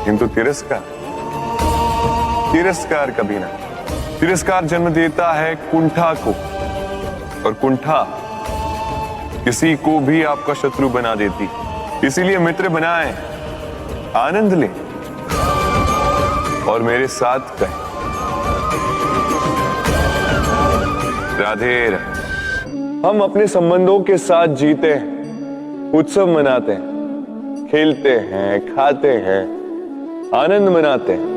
किंतु तिरस्कार, तिरस्कार कभी ना। तिरस्कार जन्म देता है कुंठा को, और कुंठा किसी को भी आपका शत्रु बना देती। इसीलिए मित्र बनाएं, आनंद लें और मेरे साथ कहें राधे राधे। हम अपने संबंधों के साथ जीते हैं, उत्सव मनाते हैं, खेलते हैं, खाते हैं, आनंद मनाते हैं।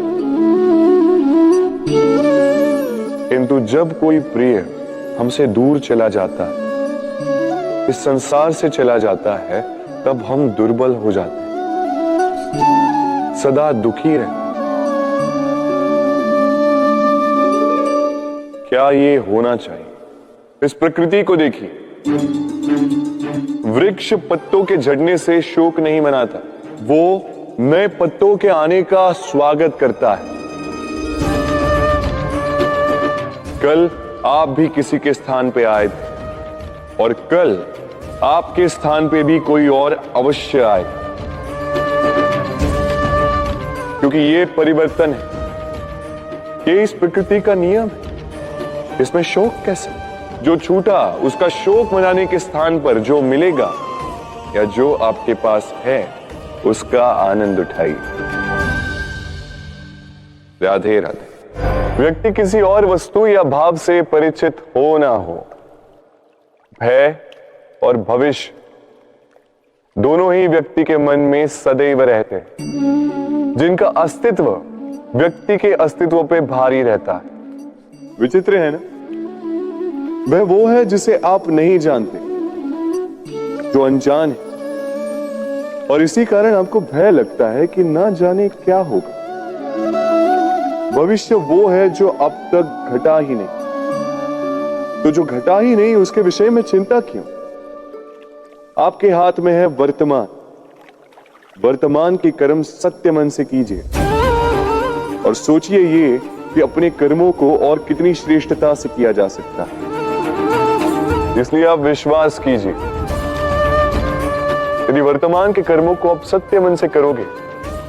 किंतु जब कोई प्रिय हमसे दूर चला जाता है, इस संसार से चला जाता है, तब हम दुर्बल हो जाते हैं, सदा दुखी रहते। क्या ये होना चाहिए? इस प्रकृति को देखिए, वृक्ष पत्तों के झड़ने से शोक नहीं मनाता, वो नए पत्तों के आने का स्वागत करता है। कल आप भी किसी के स्थान पे आए थे, और कल आपके स्थान पे भी कोई और अवश्य आए, क्योंकि ये परिवर्तन है, ये इस प्रकृति का नियम है। इसमें शोक कैसे? जो छूटा उसका शोक मनाने के स्थान पर जो मिलेगा या जो आपके पास है, उसका आनंद उठाइए। राधे राधे। व्यक्ति किसी और वस्तु या भाव से परिचित हो ना हो, भय और भविष्य दोनों ही व्यक्ति के मन में सदैव रहते हैं, जिनका अस्तित्व व्यक्ति के अस्तित्व पे भारी रहता है। विचित्र है ना? वह वो है जिसे आप नहीं जानते, जो अनजान है, और इसी कारण आपको भय लगता है कि ना जाने क्या होगा। भविष्य वो है जो अब तक घटा ही नहीं, तो जो घटा ही नहीं उसके विषय में चिंता क्यों? आपके हाथ में है वर्तमान। वर्तमान के कर्म सत्य मन से कीजिए, और सोचिए ये कि अपने कर्मों को और कितनी श्रेष्ठता से किया जा सकता है। इसलिए आप विश्वास कीजिए, यदि वर्तमान के कर्मों को आप सत्य मन से करोगे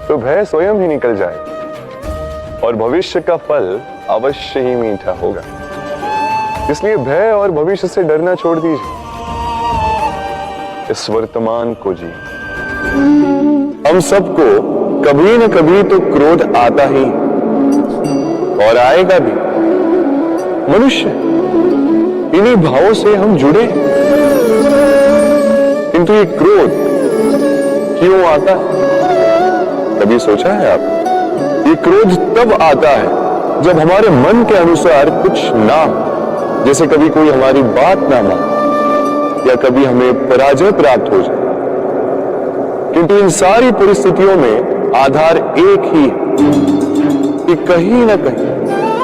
तो भय स्वयं ही निकल जाएगा, और भविष्य का फल अवश्य ही मीठा होगा। इसलिए भय और भविष्य से डरना छोड़ दीजिए, इस वर्तमान को जी। हम सबको कभी न कभी तो क्रोध आता ही, और आएगा भी। मनुष्य, इन्हीं भावों से हम जुड़े, किंतु ये क्रोध क्यों आता है? कभी सोचा है आप? ये क्रोध तब आता है जब हमारे मन के अनुसार कुछ ना हो, जैसे कभी कोई हमारी बात ना माने, या कभी हमें पराजय प्राप्त हो जाए। किंतु इन सारी परिस्थितियों में आधार एक ही है कि कहीं ना कहीं,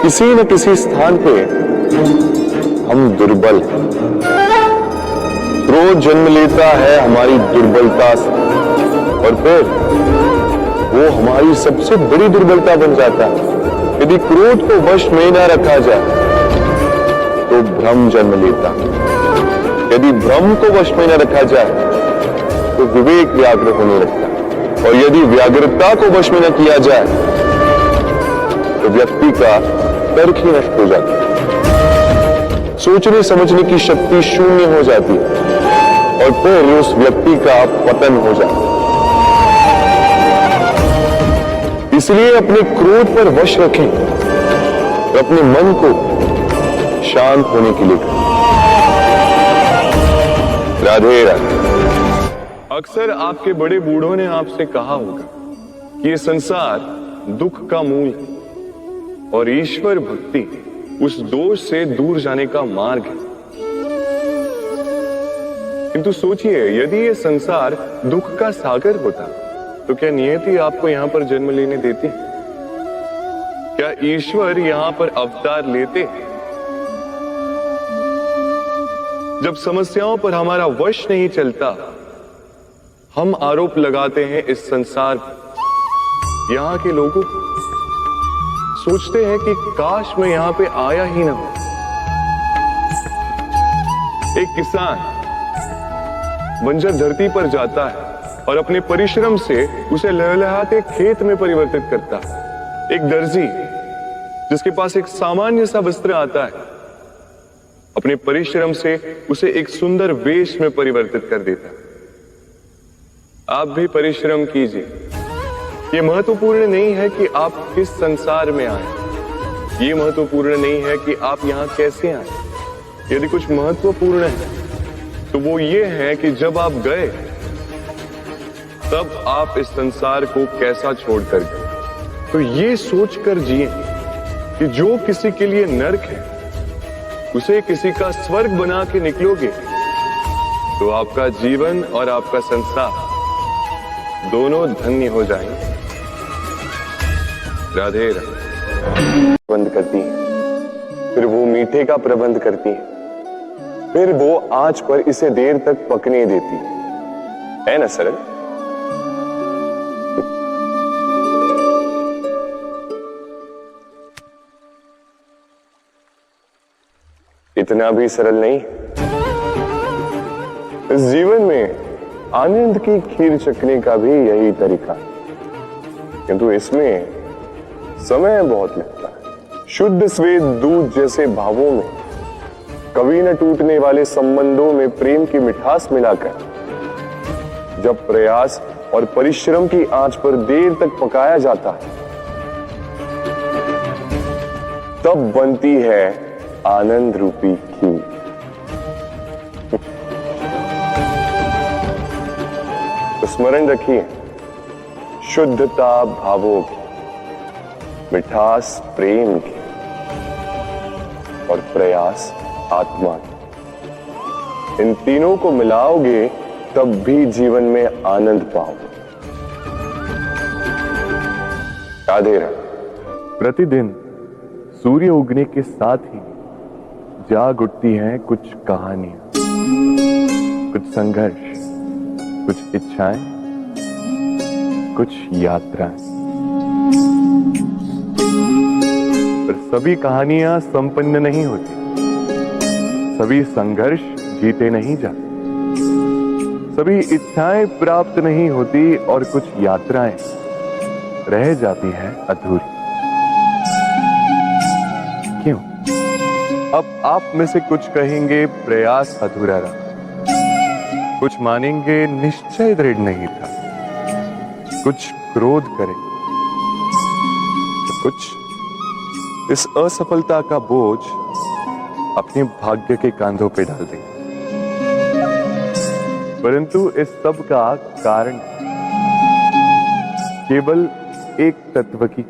किसी न किसी स्थान पे हम दुर्बल हैं। क्रोध जन्म लेता है हमारी दुर्बलता से, और फिर वो हमारी सबसे बड़ी दुर्बलता बन जाता है। यदि क्रोध को वश में न रखा जाए तो भ्रम जन्म लेता है। यदि भ्रम को वश में न रखा जाए तो विवेक व्याग्र होने लगता है, और यदि व्याग्रता को वश में न किया जाए तो व्यक्ति का तर्क ही नष्ट हो जाता है। सोचने समझने की शक्ति शून्य हो जाती है, और फिर उस व्यक्ति का पतन हो जाता है। इसलिए अपने क्रोध पर वश रखें और अपने मन को शांत होने के लिए करें। राधे राधे। अक्सर आपके बड़े बूढ़ों ने आपसे कहा होगा कि ये संसार दुख का मूल है, और ईश्वर भक्ति उस दोष से दूर जाने का मार्ग है। किंतु सोचिए, यदि ये संसार दुख का सागर होता तो क्या नियति आपको यहां पर जन्म लेने देती? क्या ईश्वर यहां पर अवतार लेते? जब समस्याओं पर हमारा वश नहीं चलता, हम आरोप लगाते हैं इस संसार पर, यहां के लोगों को। सोचते हैं कि काश मैं यहां पे आया ही ना हो। एक किसान बंजर धरती पर जाता है और अपने परिश्रम से उसे लहलहाते खेत में परिवर्तित करता है। एक दर्जी जिसके पास एक सामान्य सा वस्त्र आता है, अपने परिश्रम से उसे एक सुंदर वेश में परिवर्तित कर देता है। आप भी परिश्रम कीजिए। यह महत्वपूर्ण नहीं है कि आप किस संसार में आए, यह महत्वपूर्ण नहीं है कि आप यहां कैसे आए। यदि कुछ महत्वपूर्ण है तो वो ये है कि जब आप गए तब आप इस संसार को कैसा छोड़कर गए। तो ये सोचकर जिए कि जो किसी के लिए नरक है उसे किसी का स्वर्ग बना के निकलोगे तो आपका जीवन और आपका संसार दोनों धन्य हो जाएंगे। राधे राधे। बंद करती है, फिर वो मीठे का प्रबंध करती है, फिर वो आंच पर इसे देर तक पकने देती है ना सरल? इतना भी सरल नहीं। इस जीवन में आनंद की खीर चखने का भी यही तरीका है, किंतु इसमें समय बहुत लगता है। शुद्ध श्वेत दूध जैसे भावों में, कभी न टूटने वाले संबंधों में प्रेम की मिठास मिलाकर जब प्रयास और परिश्रम की आंच पर देर तक पकाया जाता है तब बनती है आनंद रूपी खीर। तो स्मरण रखिए, शुद्धता भावों की, मिठास प्रेम की और प्रयास आत्मा की, इन तीनों को मिलाओगे तब भी जीवन में आनंद पाओगे। राधे राधे। प्रतिदिन सूर्य उगने के साथ ही जाग उठती हैं कुछ कहानियां, कुछ संघर्ष, कुछ इच्छाएं, कुछ यात्राएं। पर सभी कहानियां संपन्न नहीं होती, सभी संघर्ष जीते नहीं जाते, सभी इच्छाएं प्राप्त नहीं होती और कुछ यात्राएं रह जाती हैं अधूरी। क्यों? अब आप में से कुछ कहेंगे प्रयास अधूरा रहा, कुछ मानेंगे निश्चय दृढ़ नहीं था, कुछ क्रोध करें, तो कुछ इस असफलता का बोझ अपने भाग्य के कांधों पे डाल देंगे। परंतु इस सब का कारण केवल एक तत्व की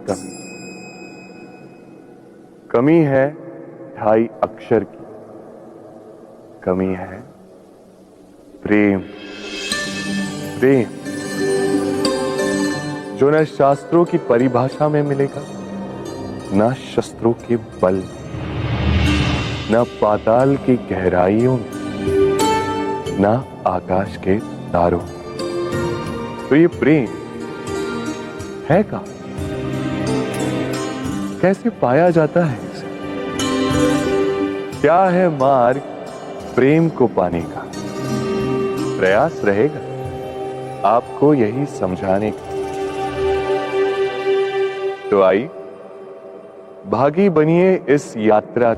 कमी है 2.5 अक्षर की कमी है, प्रेम। प्रेम जो न शास्त्रों की परिभाषा में मिलेगा, न शस्त्रों के बल, न पाताल की गहराइयों में, न आकाश के तारों। तो ये प्रेम है कहां? कैसे पाया जाता है इसे? क्या है मार्ग प्रेम को पाने का? प्रयास रहेगा आपको यही समझाने का। तो आई भागी बनिए इस यात्रा,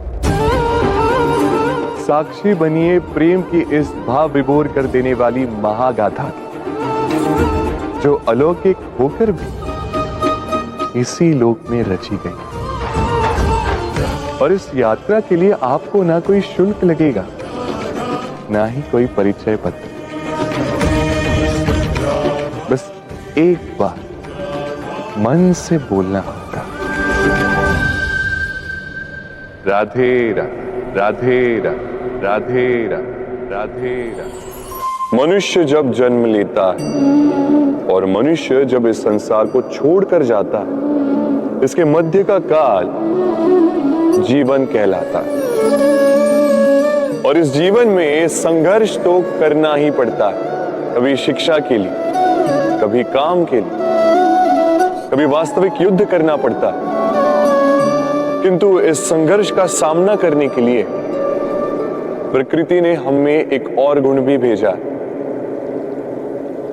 साक्षी बनिए प्रेम की इस भाव विभोर कर देने वाली महागाथा की, जो अलौकिक होकर भी इसी लोक में रची गई। और इस यात्रा के लिए आपको ना कोई शुल्क लगेगा, ना ही कोई परिचय पत्र। बस एक बार मन से बोलना होगा, राधे राधे राधे राधे राधे राधे। मनुष्य जब जन्म लेता है और मनुष्य जब इस संसार को छोड़कर जाता है, इसके मध्य का काल जीवन कहलाता है। और इस जीवन में संघर्ष तो करना ही पड़ता है, कभी शिक्षा के लिए, कभी काम के लिए, कभी वास्तविक युद्ध करना पड़ता है। किंतु इस संघर्ष का सामना करने के लिए प्रकृति ने हमें एक और गुण भी भेजा,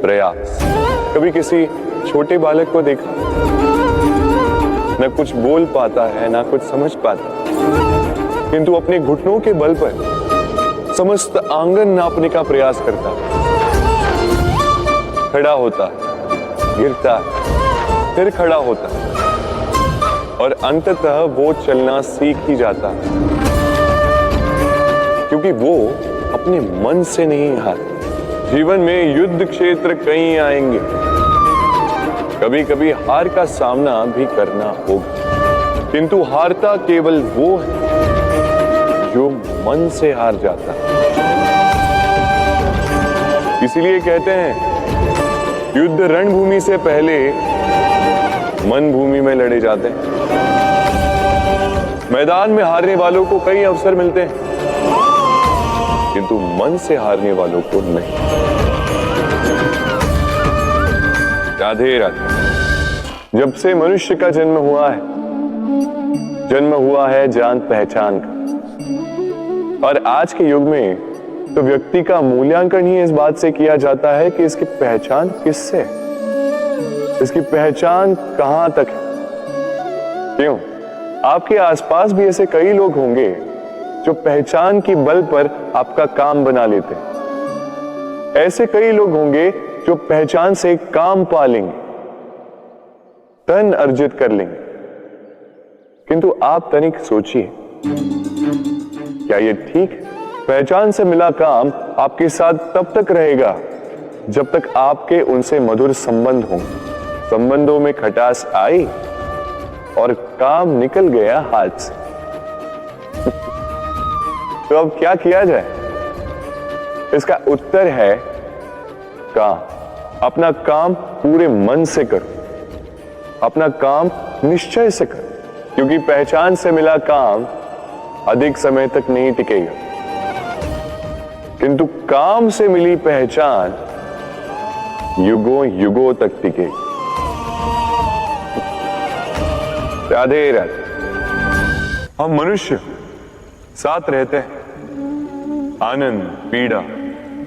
प्रयास। कभी किसी छोटे बालक को देखा, न कुछ बोल पाता है ना कुछ समझ पाता, किंतु अपने घुटनों के बल पर समस्त आंगन नापने का प्रयास करता, खड़ा होता, गिरता, फिर खड़ा होता और अंततः वो चलना सीख ही जाता, क्योंकि वो अपने मन से नहीं हारता। जीवन में युद्ध क्षेत्र कई आएंगे, कभी कभी हार का सामना भी करना होगा, किंतु हारता केवल वो है जो मन से हार जाता। इसीलिए कहते हैं युद्ध रणभूमि से पहले मन भूमि में लड़े जाते हैं। मैदान में हारने वालों को कई अवसर मिलते हैं, किंतु मन से हारने वालों को नहीं। राधे राधे। जब से मनुष्य का जन्म हुआ है जान पहचान का। और आज के युग में तो व्यक्ति का मूल्यांकन ही इस बात से किया जाता है कि इसकी पहचान किससे है, इसकी पहचान कहां तक है। क्यों? आपके आसपास भी ऐसे कई लोग होंगे जो पहचान की बल पर आपका काम बना लेते हैं। ऐसे कई लोग होंगे जो पहचान से काम पा लेंगे, धन अर्जित कर लेंगे, किंतु आप तनिक सोचिए, क्या ये ठीक है? पहचान से मिला काम आपके साथ तब तक रहेगा जब तक आपके उनसे मधुर संबंध हों। संबंधों में खटास आई और काम निकल गया हाथ से। तो अब क्या किया जाए? इसका उत्तर है काम। अपना काम पूरे मन से करो, अपना काम निश्चय से करो, क्योंकि पहचान से मिला काम अधिक समय तक नहीं टिकेगा, किंतु काम से मिली पहचान युगों युगों तक टिकेगी। राधे राधे। हम मनुष्य साथ रहते हैं, आनंद पीड़ा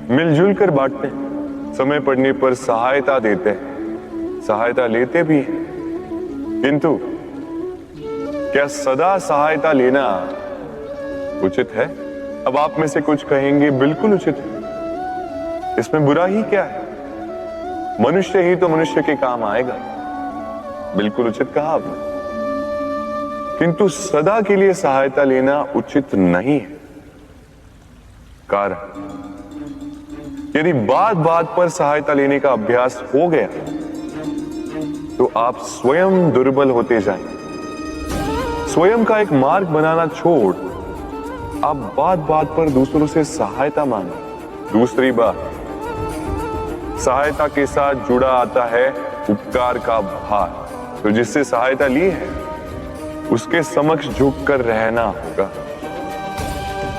मिलजुल कर बांटते हैं, समय पड़ने पर सहायता देते हैं, सहायता लेते भी हैं, किंतु क्या सदा सहायता लेना उचित है? अब आप में से कुछ कहेंगे बिल्कुल उचित है, इसमें बुरा ही क्या है? मनुष्य ही तो मनुष्य के काम आएगा। बिल्कुल उचित कहा आपने, किंतु सदा के लिए सहायता लेना उचित नहीं है। कारण, यदि बात बात पर सहायता लेने का अभ्यास हो गया तो आप स्वयं दुर्बल होते जाएंगे। स्वयं का एक मार्ग बनाना छोड़ आप बात बात पर दूसरों से सहायता मांगे। दूसरी बात, सहायता के साथ जुड़ा आता है उपकार का भार, तो जिससे सहायता ली है उसके समक्ष झुककर रहना होगा।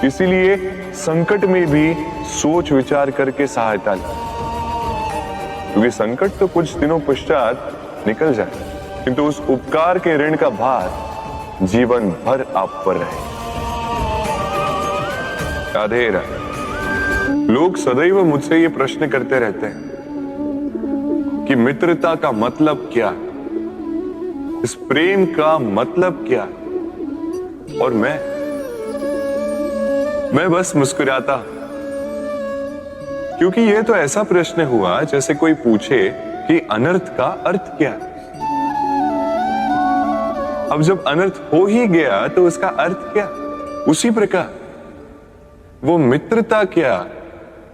इसीलिए संकट में भी सोच विचार करके सहायता लें, क्योंकि संकट तो कुछ दिनों पश्चात निकल जाए, किंतु उस उपकार के ऋण का भार जीवन भर आप पर रहे। राधे राधे। लोग सदैव मुझसे ये प्रश्न करते रहते हैं कि मित्रता का मतलब क्या है, इस प्रेम का मतलब क्या है? और मैं बस मुस्कुराता, क्योंकि यह तो ऐसा प्रश्न हुआ जैसे कोई पूछे कि अनर्थ का अर्थ क्या है। अब जब अनर्थ हो ही गया तो उसका अर्थ क्या? उसी प्रकार वो मित्रता क्या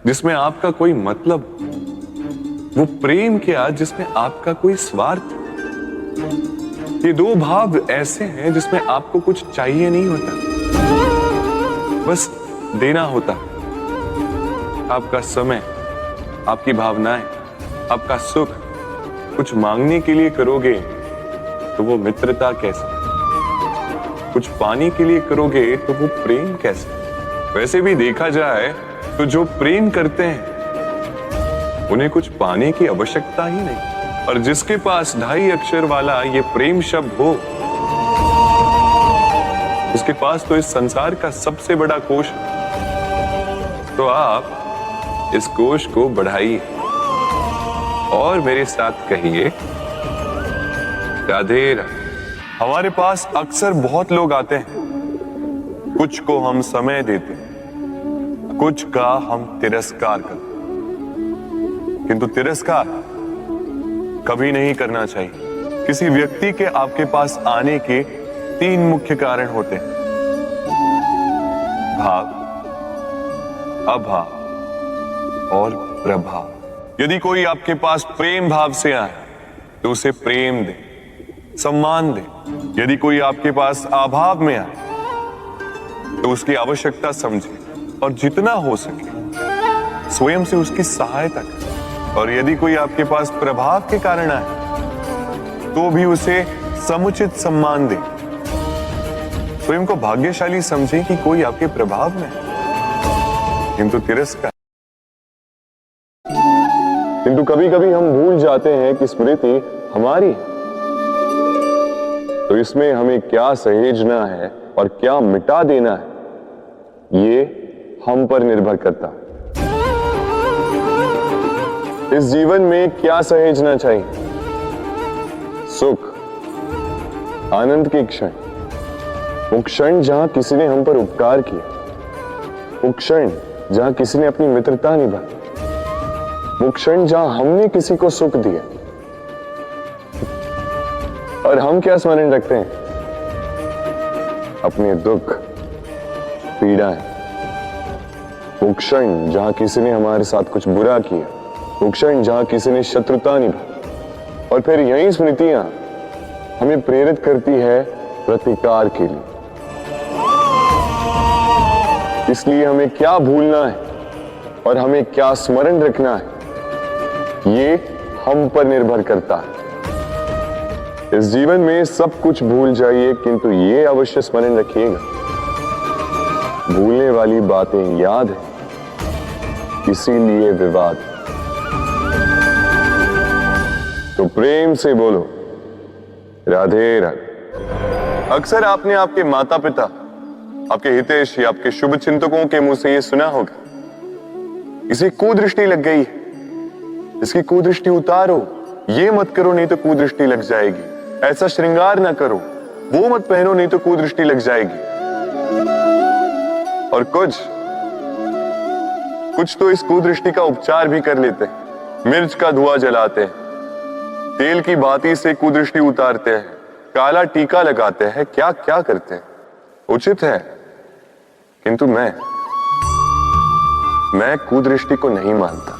जिसमें आपका कोई मतलब, वो प्रेम क्या जिसमें आपका कोई स्वार्थ। ये दो भाव ऐसे हैं जिसमें आपको कुछ चाहिए नहीं होता, बस देना होता। आपका समय, आपकी भावनाएं, आपका सुख कुछ मांगने के लिए करोगे तो वो मित्रता कैसे? कुछ पाने के लिए करोगे तो वो प्रेम कैसे? वैसे भी देखा जाए तो जो प्रेम करते हैं उन्हें कुछ पाने की आवश्यकता ही नहीं, और जिसके पास 2.5 अक्षर वाला ये प्रेम शब्द हो उसके पास तो इस संसार का सबसे बड़ा कोश है। तो आप इस कोश को बढ़ाइए, और मेरे साथ कहिए राधे राधे। हमारे पास अक्सर बहुत लोग आते हैं, कुछ को हम समय देते हैं, कुछ का हम तिरस्कार करते हैं। किंतु तिरस्कार कभी नहीं करना चाहिए। किसी व्यक्ति के आपके पास आने के 3 मुख्य कारण होते हैं: भाव, अभाव और प्रभाव। यदि कोई आपके पास प्रेम भाव से आए तो उसे प्रेम दे, सम्मान दे। यदि कोई आपके पास अभाव में आए तो उसकी आवश्यकता समझे और जितना हो सके स्वयं से उसकी सहायता करें। और यदि कोई आपके पास प्रभाव के कारण आए तो भी उसे समुचित सम्मान दे। स्वयं को भाग्यशाली समझे कि कोई आपके प्रभाव में है। किंतु तिरस्कार, किंतु कभी कभी हम भूल जाते हैं कि स्मृति हमारी है, तो इसमें हमें क्या सहेजना है और क्या मिटा देना है, ये हम पर निर्भर करता है। इस जीवन में क्या सहेजना चाहिए? सुख, आनंद के क्षण, वो क्षण जहां किसी ने हम पर उपकार किया, वो क्षण जहां किसी ने अपनी मित्रता निभाई, वो क्षण जहां हमने किसी को सुख दिया। और हम क्या स्मरण रखते हैं? अपने दुख, पीड़ाएं। वो क्षण जहां किसी ने हमारे साथ कुछ बुरा किया, वो क्षण जहां किसी ने शत्रुता निभाई। और फिर यही स्मृतियां हमें प्रेरित करती है प्रतिकार के लिए। इसलिए हमें क्या भूलना है और हमें क्या स्मरण रखना है, ये हम पर निर्भर करता है। इस जीवन में सब कुछ भूल जाइए, किंतु ये अवश्य स्मरण रखिएगा, भूलने वाली बातें याद है, इसीलिए विवाद। तो प्रेम से बोलो राधे राधे। अक्सर आपने आपके माता पिता, आपके हितैषी, आपके शुभ चिंतकों के मुंह से यह सुना होगा, इसे कुदृष्टि लग गई है, इसकी कुदृष्टि उतारो, ये मत करो नहीं तो कुदृष्टि लग जाएगी, ऐसा श्रृंगार ना करो, वो मत पहनो नहीं तो कुदृष्टि लग जाएगी। और कुछ तो इस कुदृष्टि का उपचार भी कर लेते हैं। मिर्च का धुआं जलाते हैं, तेल की बाती से कुदृष्टि उतारते हैं, काला टीका लगाते हैं, क्या क्या करते हैं। उचित है, किंतु मैं कुदृष्टि को नहीं मानता।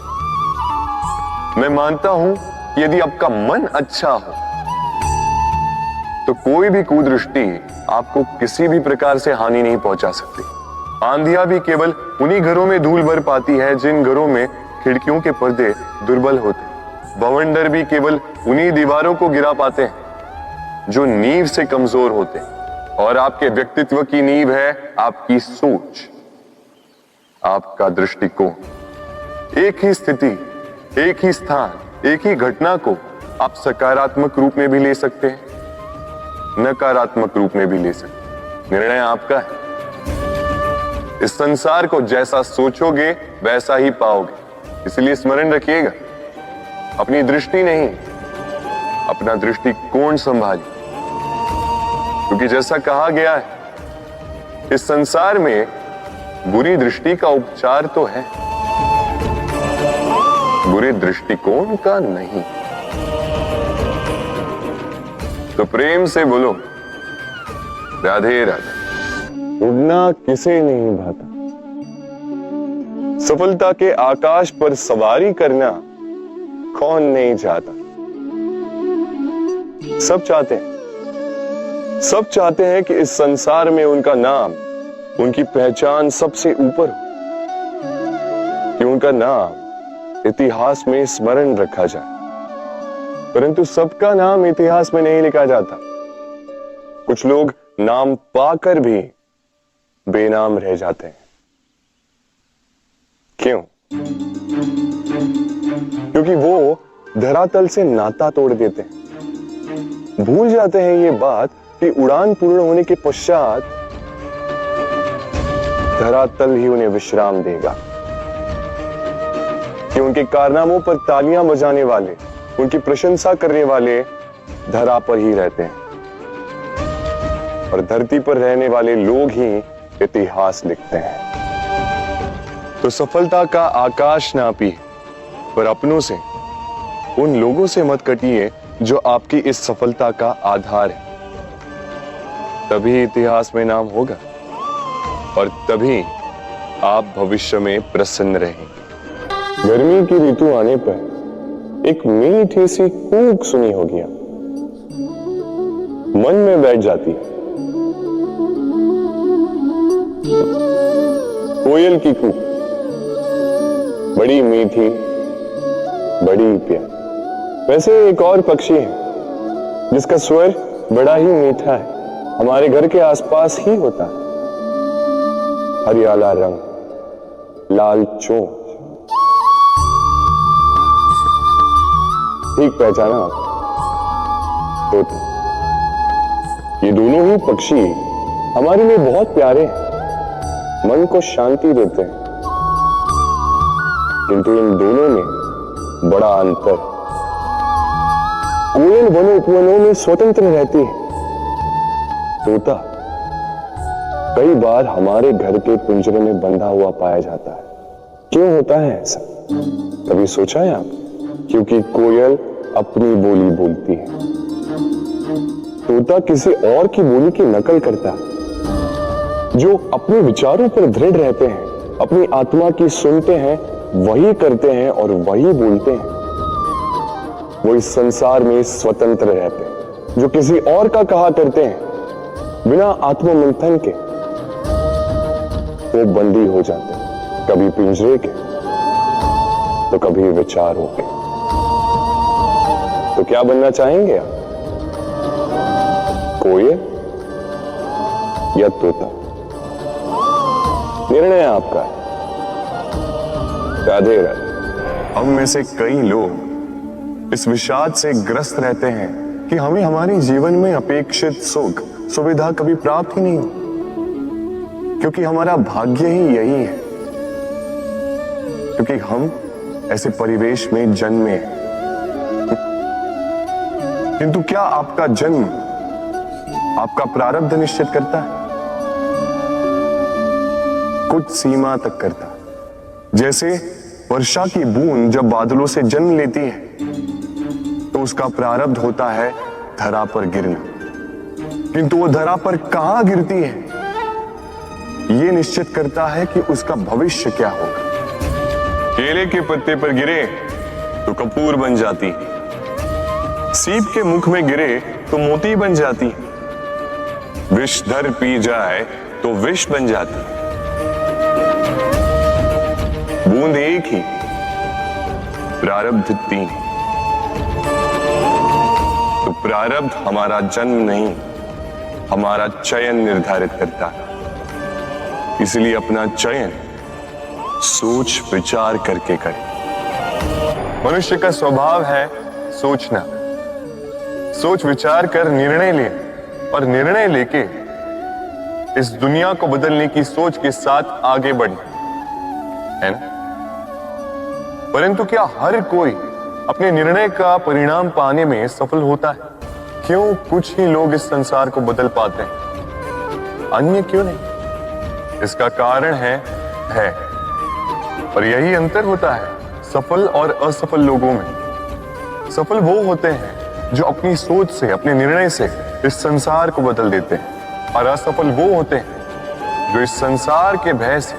मैं मानता हूं कि यदि आपका मन अच्छा हो तो कोई भी कुदृष्टि आपको किसी भी प्रकार से हानि नहीं पहुंचा सकती। आंधियां भी केवल उन्हीं घरों में धूल भर पाती है जिन घरों में खिड़कियों के पर्दे दुर्बल होते। बवंडर भी केवल उन्हीं दीवारों को गिरा पाते हैं जो नींव से कमजोर होते हैं। और आपके व्यक्तित्व की नींव है आपकी सोच, आपका दृष्टिकोण। एक ही स्थिति, एक ही स्थान, एक ही घटना को आप सकारात्मक रूप में भी ले सकते हैं, नकारात्मक रूप में भी ले सकते हैं। निर्णय आपका है। इस संसार को जैसा सोचोगे वैसा ही पाओगे। इसलिए स्मरण रखिएगा, अपनी दृष्टि नहीं, अपना दृष्टिकोण संभालिए। क्योंकि जैसा कहा गया है, इस संसार में बुरी दृष्टि का उपचार तो है, बुरे दृष्टिकोण का नहीं। तो प्रेम से बोलो राधे राधे। उड़ना किसे नहीं भाता, सफलता के आकाश पर सवारी करना कौन नहीं चाहता। सब चाहते हैं कि इस संसार में उनका नाम, उनकी पहचान सबसे ऊपर हो, कि उनका नाम इतिहास में स्मरण रखा जाए। परंतु सबका नाम इतिहास में नहीं लिखा जाता। कुछ लोग नाम पाकर भी बेनाम रह जाते हैं। क्यों? क्योंकि वो धरातल से नाता तोड़ देते हैं। भूल जाते हैं ये बात कि उड़ान पूर्ण होने के पश्चात धरातल ही उन्हें विश्राम देगा। कि उनके कारनामों पर तालियां बजाने वाले, उनकी प्रशंसा करने वाले धरा पर ही रहते हैं और धरती पर रहने वाले लोग ही इतिहास लिखते हैं। तो सफलता का आकाश नापी, पर अपनों से, उन लोगों से मत कटिए जो आपकी इस सफलता का आधार है। तभी इतिहास में नाम होगा और तभी आप भविष्य में प्रसन्न रहेंगे। गर्मी की ऋतु आने पर एक मीठी सी कूक सुनी होगी, मन में बैठ जाती। कोयल की कूक, बड़ी मीठी, बड़ी प्यारी। वैसे एक और पक्षी है जिसका स्वर बड़ा ही मीठा है, हमारे घर के आसपास ही होता है। हरियाला रंग, लाल चोंच। ठीक पहचाना आप, तोता। ये दोनों ही पक्षी हमारे लिए बहुत प्यारे हैं, मन को शांति देते हैं, किंतु इन दोनों में बड़ा अंतर। कोयल वनों उपवनों में स्वतंत्र रहती है, तोता कई बार हमारे घर के पिंजरे में बंधा हुआ पाया जाता है। क्यों होता है ऐसा, कभी सोचा है आप? क्योंकि कोयल अपनी बोली बोलती है, तोता किसी और की बोली की नकल करता है। जो अपने विचारों पर दृढ़ रहते हैं, अपनी आत्मा की सुनते हैं, वही करते हैं और वही बोलते हैं। वो इस संसार में स्वतंत्र रहते हैं। जो किसी और का कहा करते हैं बिना आत्ममंथन के, वो बंदी हो जाते हैं, कभी पिंजरे के तो कभी विचारों के। तो क्या बनना चाहेंगे आप, कोयल या तोता? निर्णय आपका है। राधे राधे। हम में से कई लोग इस विषाद से ग्रस्त रहते हैं कि हमें हमारे जीवन में अपेक्षित सुख सुविधा कभी प्राप्त ही नहीं हो, क्योंकि हमारा भाग्य ही यही है, क्योंकि हम ऐसे परिवेश में जन्मे हैं। किंतु क्या आपका जन्म आपका प्रारब्ध निश्चित करता है? कुछ सीमा तक करता। जैसे वर्षा की बूंद जब बादलों से जन्म लेती है तो उसका प्रारब्ध होता है धरा पर गिरना, किंतु वो धरा पर कहां गिरती है ये निश्चित करता है कि उसका भविष्य क्या होगा। केले के पत्ते पर गिरे तो कपूर बन जाती, सीप के मुख में गिरे तो मोती बन जाती, विषधर पी जाए तो विष बन जाती। बूंद एक ही, प्रारब्ध तीन। तो प्रारब्ध हमारा जन्म नहीं, हमारा चयन निर्धारित करता है। इसलिए अपना चयन सोच विचार करके करें। मनुष्य का स्वभाव है सोचना, सोच विचार कर निर्णय ले और निर्णय लेके इस दुनिया को बदलने की सोच के साथ आगे बढ़े, है ना? परंतु क्या हर कोई अपने निर्णय का परिणाम पाने में सफल होता है? क्यों कुछ ही लोग इस संसार को बदल पाते हैं, अन्य क्यों नहीं? इसका कारण है भय। और यही अंतर होता है सफल और असफल लोगों में। सफल वो होते हैं जो अपनी सोच से, अपने निर्णय से इस संसार को बदल देते हैं, और असफल वो होते हैं जो इस संसार के भय से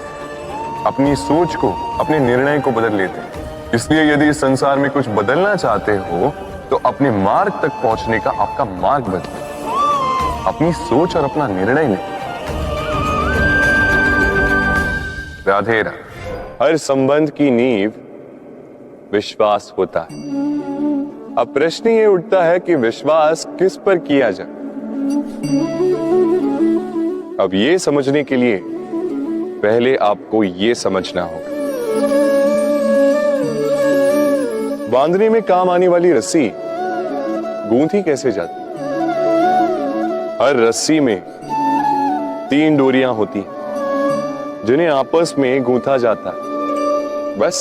अपनी सोच को, अपने निर्णय को बदल लेते हैं। इसलिए यदि इस संसार में कुछ बदलना चाहते हो तो अपने मार्ग तक पहुंचने का आपका मार्ग बदलो, अपनी सोच और अपना निर्णय लें। राधे राधे। हर संबंध की नींव विश्वास होता है। अब प्रश्न ये उठता है कि विश्वास किस पर किया जाए। अब ये समझने के लिए पहले आपको ये समझना होगा, बांधने में काम आने वाली रस्सी गूंथी कैसे जाती? हर रस्सी में 3 डोरियां होती हैं जिन्हें आपस में गूंथा जाता है। बस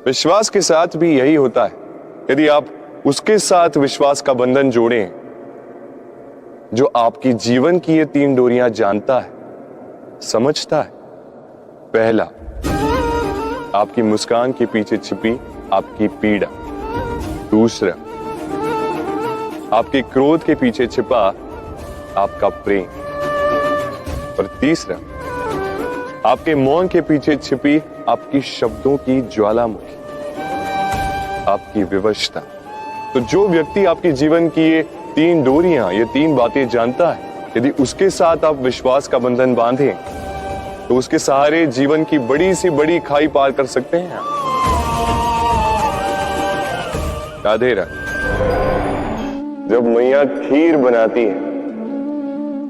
विश्वास के साथ भी यही होता है। यदि आप उसके साथ विश्वास का बंधन जोड़ें जो आपकी जीवन की ये 3 डोरियां जानता है, समझता है। पहला, आपकी मुस्कान के पीछे छिपी आपकी पीड़ा। दूसरा, आपके क्रोध के पीछे छिपा आपका प्रेम। और तीसरा, आपके मौन के पीछे छिपी आपकी शब्दों की ज्वालामुखी, आपकी विवशता। तो जो व्यक्ति आपके जीवन की ये 3 डोरियां, ये 3 बातें जानता है, यदि उसके साथ आप विश्वास का बंधन बांधें तो उसके सहारे जीवन की बड़ी सी बड़ी खाई पार कर सकते हैं। राधे राधे। जब मैया खीर बनाती है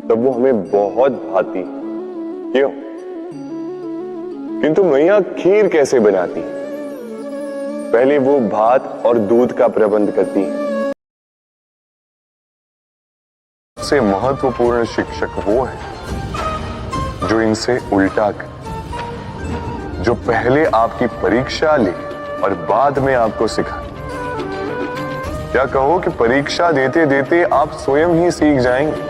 तब वो हमें बहुत भाती है। क्यों? किंतु मैया खीर कैसे बनाती है? पहले वो भात और दूध का प्रबंध करती है। सबसे महत्वपूर्ण शिक्षक वो है जो इनसे उल्टा करे, जो पहले आपकी परीक्षा ले और बाद में आपको सिखाए। क्या कहो कि परीक्षा देते देते आप स्वयं ही सीख जाएंगे।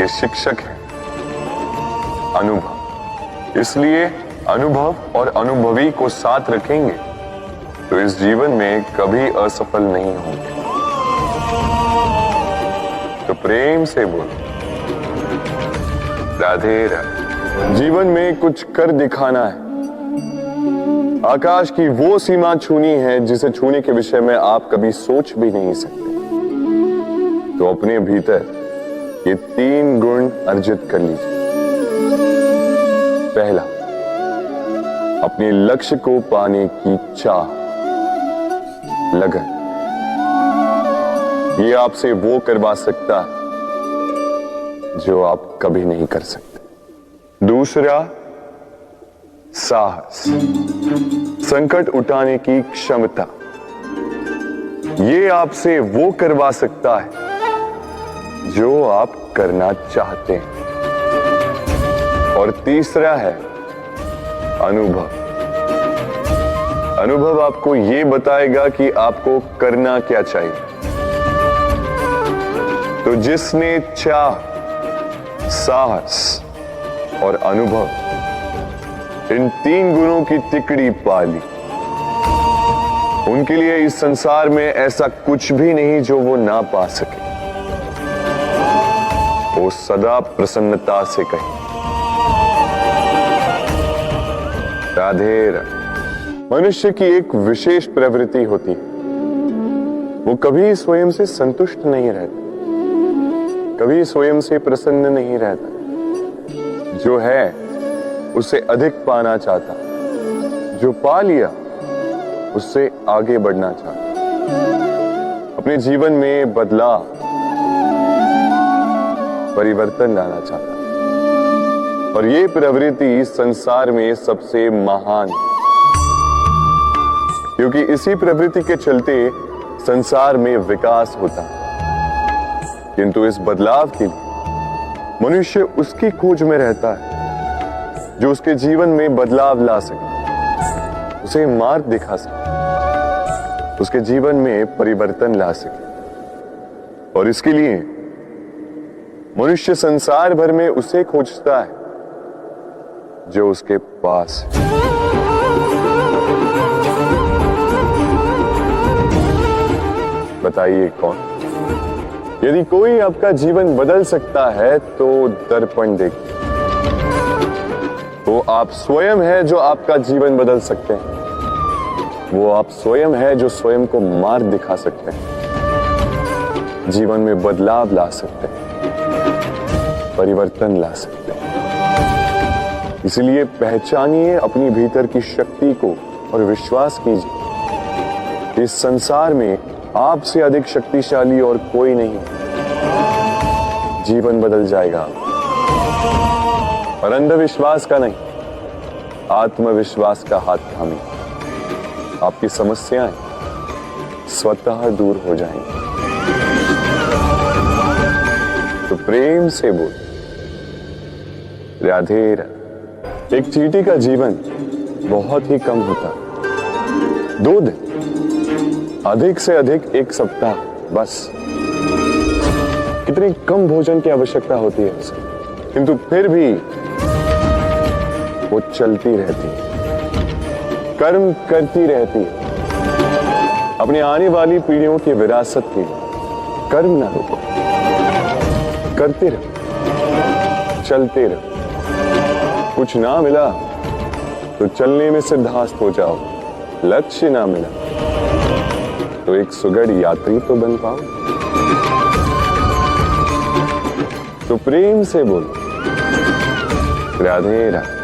ये शिक्षक है अनुभव। इसलिए अनुभव और अनुभवी को साथ रखेंगे तो इस जीवन में कभी असफल नहीं होंगे। तो प्रेम से बोलो राधे राधे। जीवन में कुछ कर दिखाना है। आकाश की वो सीमा छूनी है जिसे छूने के विषय में आप कभी सोच भी नहीं सकते। तो अपने भीतर ये 3 गुण अर्जित कर लीजिए। पहला, अपने लक्ष्य को पाने की चाह, लगन। ये आपसे वो करवा सकता है जो आप कभी नहीं कर सकते। दूसरा, साहस, संकट उठाने की क्षमता। ये आपसे वो करवा सकता है जो आप करना चाहते हैं। और तीसरा है अनुभव। अनुभव आपको ये बताएगा कि आपको करना क्या चाहिए। तो जिसने चाह, साहस और अनुभव, इन 3 गुणों की तिकड़ी पा ली, उनके लिए इस संसार में ऐसा कुछ भी नहीं जो वो ना पा सके। वो सदा प्रसन्नता से कहे राधे राधे। मनुष्य की एक विशेष प्रवृत्ति होती है, वो कभी स्वयं से संतुष्ट नहीं रहता, कभी स्वयं से प्रसन्न नहीं रहता। जो है उससे अधिक पाना चाहता, जो पा लिया उससे आगे बढ़ना चाहता, अपने जीवन में बदलाव, परिवर्तन लाना चाहता। और ये प्रवृत्ति संसार में सबसे महान है, क्योंकि इसी प्रवृत्ति के चलते संसार में विकास होता है। किंतु इस बदलाव के लिए मनुष्य उसकी खोज में रहता है जो उसके जीवन में बदलाव ला सके, उसे मार्ग दिखा सके, उसके जीवन में परिवर्तन ला सके। और इसके लिए मनुष्य संसार भर में उसे खोजता है जो उसके पास है। बताइए कौन? यदि कोई आपका जीवन बदल सकता है तो दर्पण देखिए। वो आप स्वयं है जो आपका जीवन बदल सकते हैं। वो आप स्वयं है जो स्वयं को मार्ग दिखा सकते हैं, जीवन में बदलाव ला सकते हैं, परिवर्तन ला सकते हैं। इसलिए पहचानिए अपनी भीतर की शक्ति को और विश्वास कीजिए इस संसार में आपसे अधिक शक्तिशाली और कोई नहीं। जीवन बदल जाएगा। और अंधविश्वास का नहीं, आत्मविश्वास का हाथ थामिए। आपकी समस्याएं स्वतः दूर हो जाएंगी। तो प्रेम से बोल राधे राधे। एक चींटी का जीवन बहुत ही कम होता है। 2 दिन, अधिक से अधिक 1 सप्ताह, बस। कितनी कम भोजन की आवश्यकता होती है उसे, किंतु फिर भी वो चलती रहती है, कर्म करती रहती है, अपनी आने वाली पीढ़ियों की विरासत के लिए। कर्म ना रोको, करते रहो, चलते रहो। कुछ ना मिला तो चलने में सिद्धास्त हो जाओ, लक्ष्य ना मिला तो एक सुगढ़ यात्री तो बन पाओ। तो प्रेम से बोलो, राधे राधे।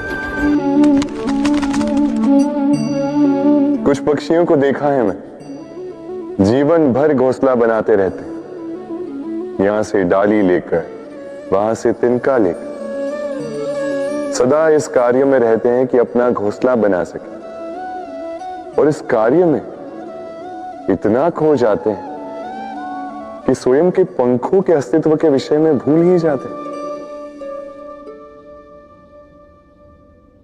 कुछ पक्षियों को देखा है मैं, जीवन भर घोंसला बनाते रहते हैं, यहां से डाली लेकर, वहां से तिनका लेकर, सदा इस कार्य में रहते हैं कि अपना घोंसला बना सके। और इस कार्य में इतना खो जाते हैं कि स्वयं के पंखों के अस्तित्व के विषय में भूल ही जाते हैं।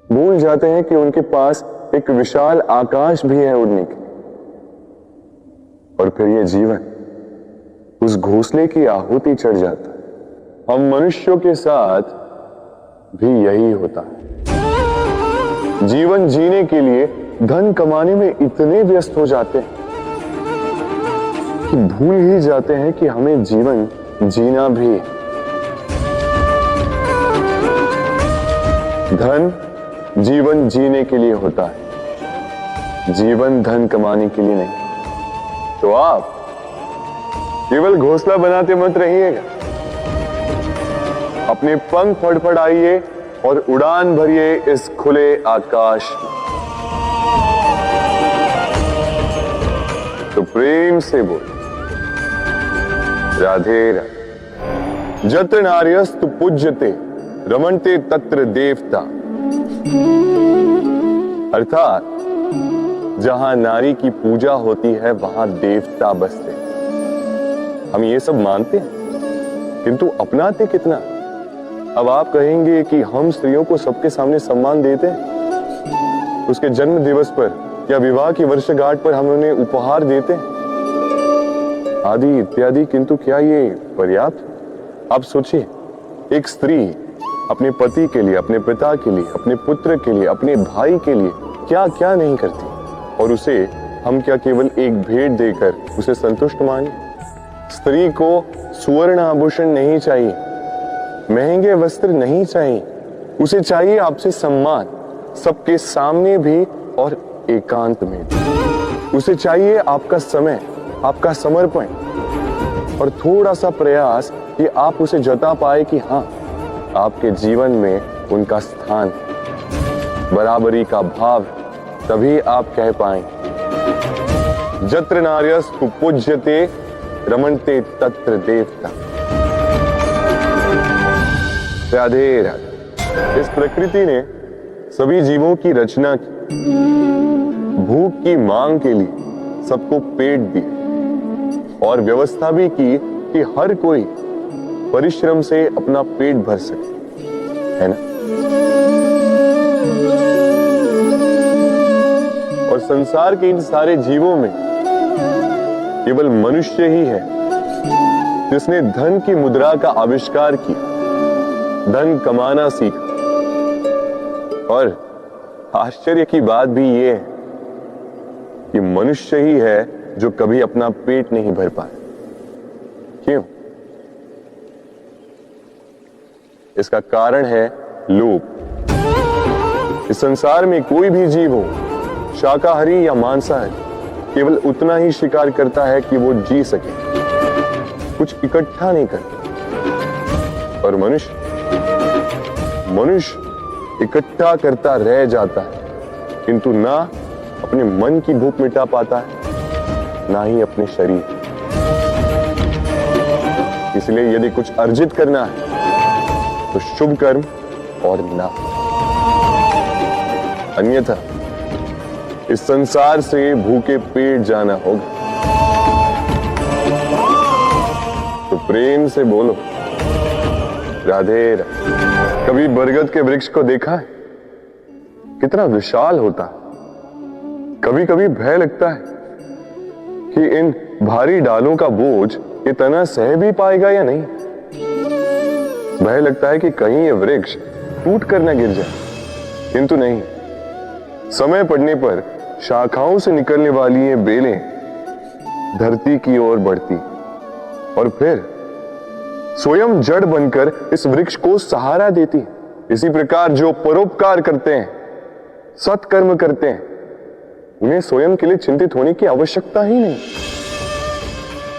भूल जाते हैं कि उनके पास एक विशाल आकाश भी है उड़ने की। और फिर ये जीवन उस घोंसले की आहुति चढ़ जाता है। हम मनुष्यों के साथ भी यही होता है। जीवन जीने के लिए धन कमाने में इतने व्यस्त हो जाते हैं कि भूल ही जाते हैं कि हमें जीवन जीना भी है। धन जीवन जीने के लिए होता है, जीवन धन कमाने के लिए नहीं। तो आप केवल घोंसला बनाते मत रहिएगा, अपने पंख फड़फड़ाइए और उड़ान भरिए इस खुले आकाश में। तो प्रेम से बोल, राधे राधे। जत्र नार्यस्तु पूज्यते रमन्ते तत्र देवता। अर्थात जहां नारी की पूजा होती है वहां देवता बसते हैं। हम ये सब मानते हैं किंतु अपनाते कितना? अब आप कहेंगे कि हम स्त्रियों को सबके सामने सम्मान देते हैं, उसके जन्म दिवस पर या विवाह की वर्षगांठ पर हम उन्हें उपहार देते हैं आदि इत्यादि, किंतु क्या ये पर्याप्त? आप सोचिए, एक स्त्री अपने पति के लिए, अपने पिता के लिए, अपने पुत्र के लिए, अपने भाई के लिए क्या क्या नहीं करती, और उसे हम क्या केवल एक भेंट देकर उसे संतुष्ट माने? स्त्री को सुवर्ण आभूषण नहीं चाहिए, महंगे वस्त्र नहीं चाहिए, उसे चाहिए आपसे सम्मान, सबके सामने भी और एकांत में भी। उसे चाहिए आपका समय, आपका समर्पण और थोड़ा सा प्रयास कि आप उसे जता पाए कि हाँ, आपके जीवन में उनका स्थान, बराबरी का भाव। तभी आप कह पाएंगे, जत्र नार्यस्तु पूज्यते रमन्ते तत्र देवता। राधे राधे। इस प्रकृति ने सभी जीवों की रचना की, भूख की मांग के लिए सबको पेट दिए और व्यवस्था भी की कि हर कोई परिश्रम से अपना पेट भर सके, है ना? और संसार के इन सारे जीवों में केवल मनुष्य ही है जिसने धन की मुद्रा का आविष्कार किया, धन कमाना सीखा। और आश्चर्य की बात भी ये है कि मनुष्य ही है जो कभी अपना पेट नहीं भर पाए। क्यों? इसका कारण है लोभ। इस संसार में कोई भी जीव हो, शाकाहारी या मांसाहारी, केवल उतना ही शिकार करता है कि वो जी सके, कुछ इकट्ठा नहीं करता। और मनुष्य इकट्ठा करता रह जाता है, किंतु ना अपने मन की भूख मिटा पाता है, ना ही अपने शरीर। इसलिए यदि कुछ अर्जित करना है तो शुभ कर्म और ना, अन्यथा इस संसार से भूखे पेट जाना होगा। तो प्रेम से बोलो, राधे राधे। कभी बरगद के वृक्ष को देखा है? कितना विशाल होता है। कभी कभी भय लगता है कि इन भारी डालों का बोझ ये तना सह भी पाएगा या नहीं। भय लगता है कि कहीं ये वृक्ष टूट कर न गिर जाए, किंतु नहीं। समय पड़ने पर शाखाओं से निकलने वाली ये बेलें धरती की ओर बढ़ती और फिर स्वयं जड़ बनकर इस वृक्ष को सहारा देती। इसी प्रकार जो परोपकार करते हैं, सत्कर्म करते हैं, उन्हें स्वयं के लिए चिंतित होने की आवश्यकता ही नहीं,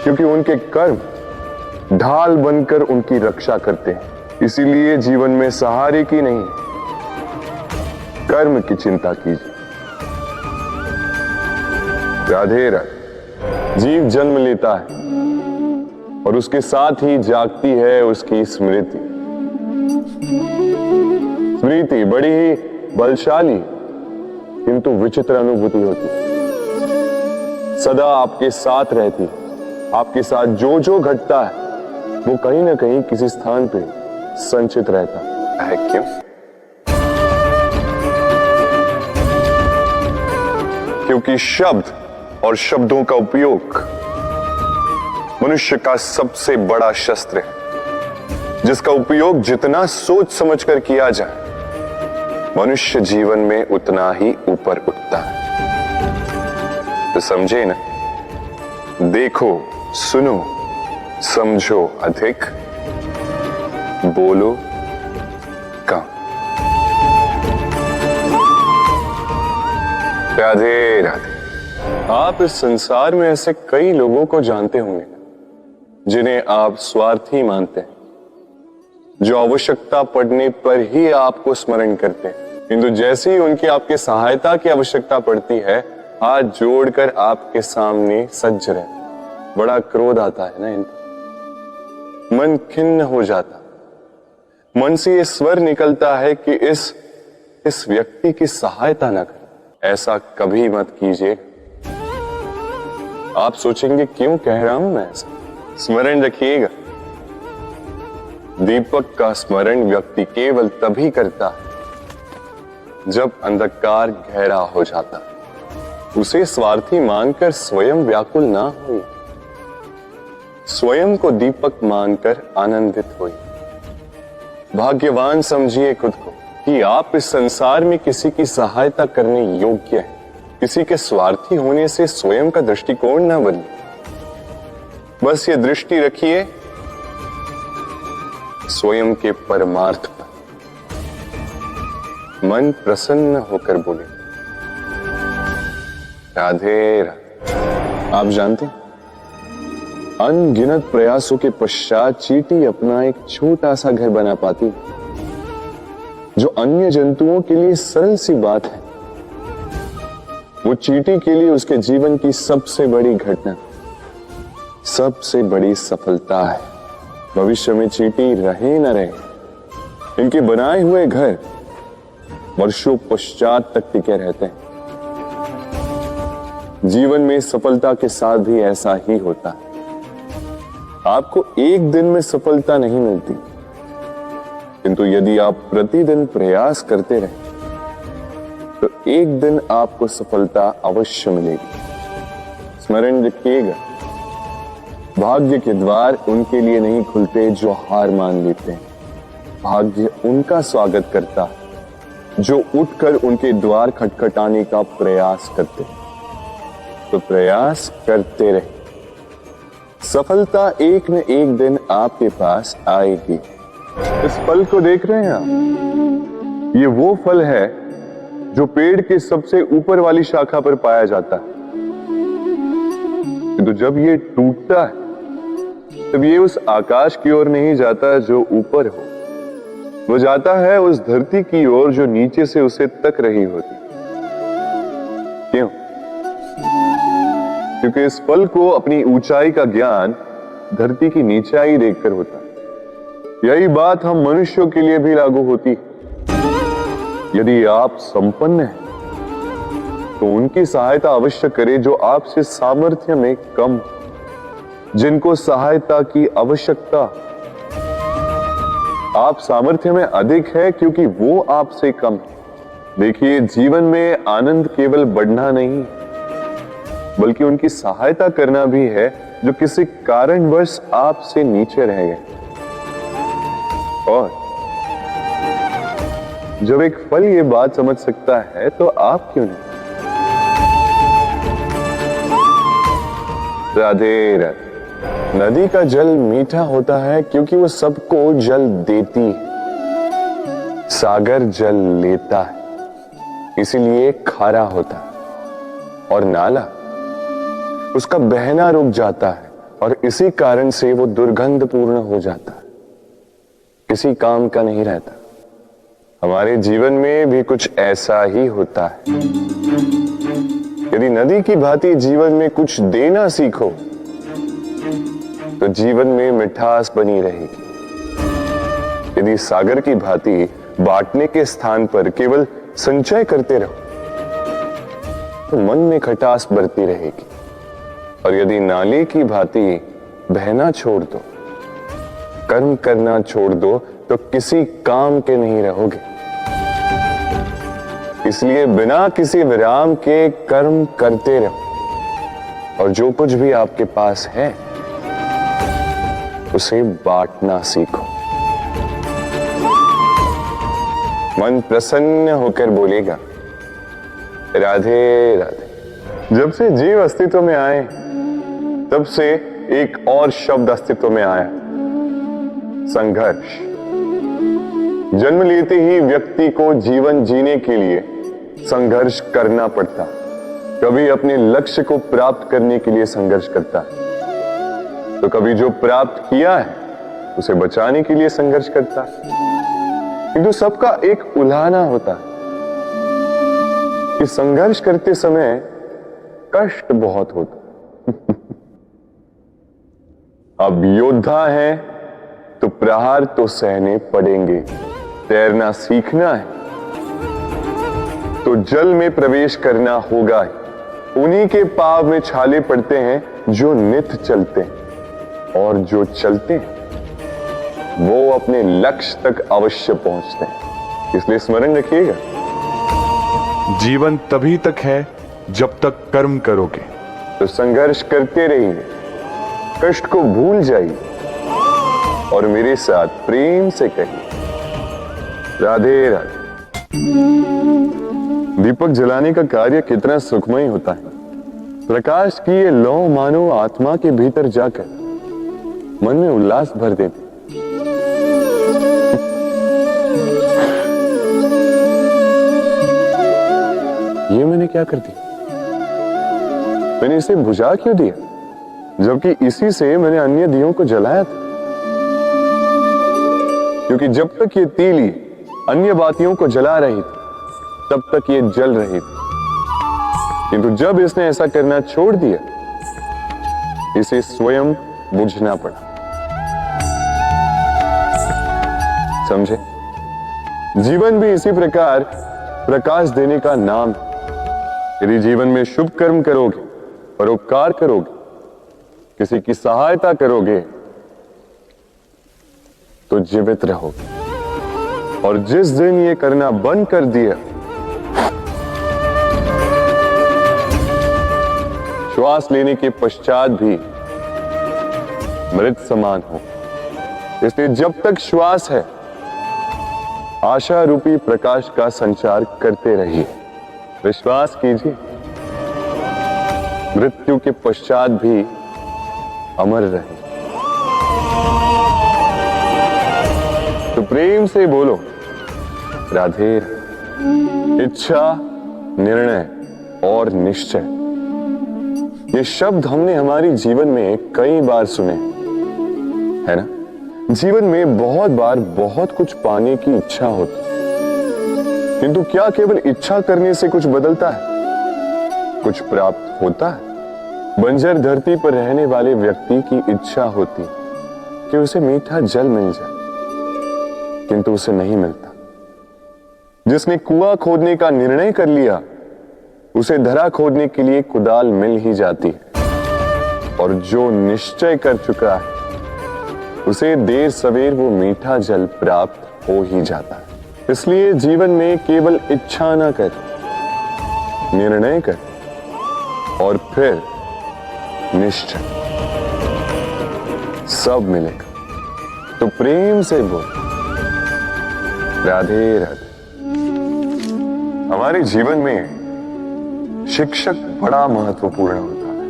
क्योंकि उनके कर्म ढाल बनकर उनकी रक्षा करते हैं। इसीलिए जीवन में सहारे की नहीं, कर्म की चिंता कीजिए। राधे राधे। जीव जन्म लेता है और उसके साथ ही जागती है उसकी स्मृति। स्मृति बड़ी ही बलशाली किंतु विचित्र अनुभूति होती है। सदा आपके साथ रहती, आपके साथ जो जो घटता है वो कहीं ना कहीं किसी स्थान पे संचित रहता है। क्यों? क्योंकि शब्द और शब्दों का उपयोग मनुष्य का सबसे बड़ा शस्त्र है, जिसका उपयोग जितना सोच समझकर किया जाए, मनुष्य जीवन में उतना ही ऊपर उठता है। तो समझे ना, देखो, सुनो, समझो अधिक, बोलो कम। राधे राधे। आप इस संसार में ऐसे कई लोगों को जानते होंगे जिन्हें आप स्वार्थी मानते हैं, जो आवश्यकता पड़ने पर ही आपको स्मरण करते हैं, किंतु जैसे ही उनकी आपके सहायता की आवश्यकता पड़ती है, हाथ जोड़कर आपके सामने सज्ज रहते। बड़ा क्रोध आता है ना इनको, मन खिन्न हो जाता, मन से ये स्वर निकलता है कि इस व्यक्ति की सहायता ना करें। ऐसा कभी मत कीजिए। आप सोचेंगे क्यों कह रहा हूं मैं ऐसा? स्मरण रखिएगा, दीपक का स्मरण व्यक्ति केवल तभी करता है जब अंधकार गहरा हो जाता है। उसे स्वार्थी मानकर स्वयं व्याकुल ना होइए, स्वयं को दीपक मानकर आनंदित होइए। भाग्यवान समझिए खुद को कि आप इस संसार में किसी की सहायता करने योग्य हैं। किसी के स्वार्थी होने से स्वयं का दृष्टिकोण ना बदले। बस ये दृष्टि रखिए स्वयं के परमार्थ पर। मन प्रसन्न होकर बोले राधे राधे। आप जानते हैं, अनगिनत प्रयासों के पश्चात चींटी अपना एक छोटा सा घर बना पाती, जो अन्य जंतुओं के लिए सरल सी बात है। वो चींटी के लिए उसके जीवन की सबसे बड़ी घटना, सबसे बड़ी सफलता है। भविष्य में चींटी रहे न रहे, इनके बनाए हुए घर वर्षों पश्चात तक टिके रहते हैं। जीवन में सफलता के साथ भी ऐसा ही होता है। आपको एक दिन में सफलता नहीं मिलती, किंतु यदि आप प्रतिदिन प्रयास करते रहे तो एक दिन आपको सफलता अवश्य मिलेगी। स्मरण रखिएगा, भाग्य के द्वार उनके लिए नहीं खुलते जो हार मान लेते हैं। भाग्य उनका स्वागत करता है जो उठकर उनके द्वार खटखटाने का प्रयास करते हैं। तो प्रयास करते रहे, सफलता एक न एक दिन आपके पास आएगी। इस फल को देख रहे हैं आप? ये वो फल है जो पेड़ के सबसे ऊपर वाली शाखा पर पाया जाता है। तो जब ये टूटता है तब ये उस आकाश की ओर नहीं जाता जो ऊपर हो, वो जाता है उस धरती की ओर जो नीचे से उसे तक रही होती। क्यों? क्योंकि इस फल को अपनी ऊंचाई का ज्ञान धरती की नीचाई देखकर होता है। यही बात हम मनुष्यों के लिए भी लागू होती है। यदि आप संपन्न हैं तो उनकी सहायता अवश्य करें जो आपसे सामर्थ्य में कम, जिनको सहायता की आवश्यकता। आप सामर्थ्य में अधिक है क्योंकि वो आपसे कम है। देखिए, जीवन में आनंद केवल बढ़ना नहीं बल्कि उनकी सहायता करना भी है जो किसी कारणवश आपसे नीचे रह गए। और जब एक फल ये बात समझ सकता है तो आप क्यों नहीं? राधे राधे। नदी का जल मीठा होता है क्योंकि वो सबको जल देती है। सागर जल लेता है इसीलिए खारा होता है। और नाला उसका बहना रुक जाता है और इसी कारण से वो दुर्गंधपूर्ण हो जाता है, किसी काम का नहीं रहता। हमारे जीवन में भी कुछ ऐसा ही होता है। यदि नदी की भांति जीवन में कुछ देना सीखो तो जीवन में मिठास बनी रहेगी। यदि सागर की भांति बांटने के स्थान पर केवल संचय करते रहो तो मन में खटास बढ़ती रहेगी। और यदि नाले की भांति बहना छोड़ दो, कर्म करना छोड़ दो तो किसी काम के नहीं रहोगे। इसलिए बिना किसी विराम के कर्म करते रहो और जो कुछ भी आपके पास है उसे बांटना सीखो। मन प्रसन्न होकर बोलेगा राधे राधे। जब से जीव अस्तित्व में आए तब से एक और शब्द अस्तित्व में आया, संघर्ष। जन्म लेते ही व्यक्ति को जीवन जीने के लिए संघर्ष करना पड़ता। कभी अपने लक्ष्य को प्राप्त करने के लिए संघर्ष करता है तो कभी जो प्राप्त किया है उसे बचाने के लिए संघर्ष करता है। किंतु सबका एक उल्हाना होता है कि संघर्ष करते समय कष्ट बहुत होता। अब योद्धा है तो प्रहार तो सहने पड़ेंगे। तैरना सीखना है तो जल में प्रवेश करना होगा। उन्हीं के पाव में छाले पड़ते हैं जो नित चलते हैं, और जो चलते हैं वो अपने लक्ष्य तक अवश्य पहुंचते हैं। इसलिए स्मरण रखिएगा, जीवन तभी तक है जब तक कर्म करोगे। तो संघर्ष करते रहिए, कष्ट को भूल जाइए और मेरे साथ प्रेम से कहिए राधे राधे। दीपक जलाने का कार्य कितना सुखमय होता है। प्रकाश की ये लौ मानो आत्मा के भीतर जाकर मन में उल्लास भर देती। ये मैंने क्या कर दिया? मैंने इसे बुझा क्यों दिया, जबकि इसी से मैंने अन्य दियों को जलाया था। क्योंकि जब तक ये तीली अन्य बातियों को जला रही थी तब तक ये जल रही थी, किंतु जब इसने ऐसा करना छोड़ दिया इसे स्वयं बुझना पड़ा। समझे? जीवन भी इसी प्रकार प्रकाश देने का नाम है। यदि जीवन में शुभ कर्म करोगे, परोपकार करोगे, किसी की सहायता करोगे तो जीवित रहोगे। और जिस दिन ये करना बंद कर दिया, श्वास लेने के पश्चात भी मृत समान हो। इसलिए जब तक श्वास है आशा रूपी प्रकाश का संचार करते रहिए। विश्वास कीजिए, मृत्यु के पश्चात भी अमर रहे। तो प्रेम से बोलो राधे। इच्छा, निर्णय और निश्चय, ये शब्द हमने हमारे जीवन में कई बार सुने, है ना? जीवन में बहुत बार बहुत कुछ पाने की इच्छा होती, किंतु क्या केवल इच्छा करने से कुछ बदलता है? कुछ प्राप्त होता है? बंजर धरती पर रहने वाले व्यक्ति की इच्छा होती कि उसे मीठा जल मिल जाए, किंतु उसे नहीं मिलता। जिसने कुआं खोदने का निर्णय कर लिया उसे धरा खोदने के लिए कुदाल मिल ही जाती है। और जो निश्चय कर चुका है उसे देर सवेर वो मीठा जल प्राप्त हो ही जाता है। इसलिए जीवन में केवल इच्छा ना कर, निर्णय कर और फिर निश्चय, सब मिलेगा। तो प्रेम से बोल, राधे राधे। हमारे जीवन में शिक्षक बड़ा महत्वपूर्ण होता है।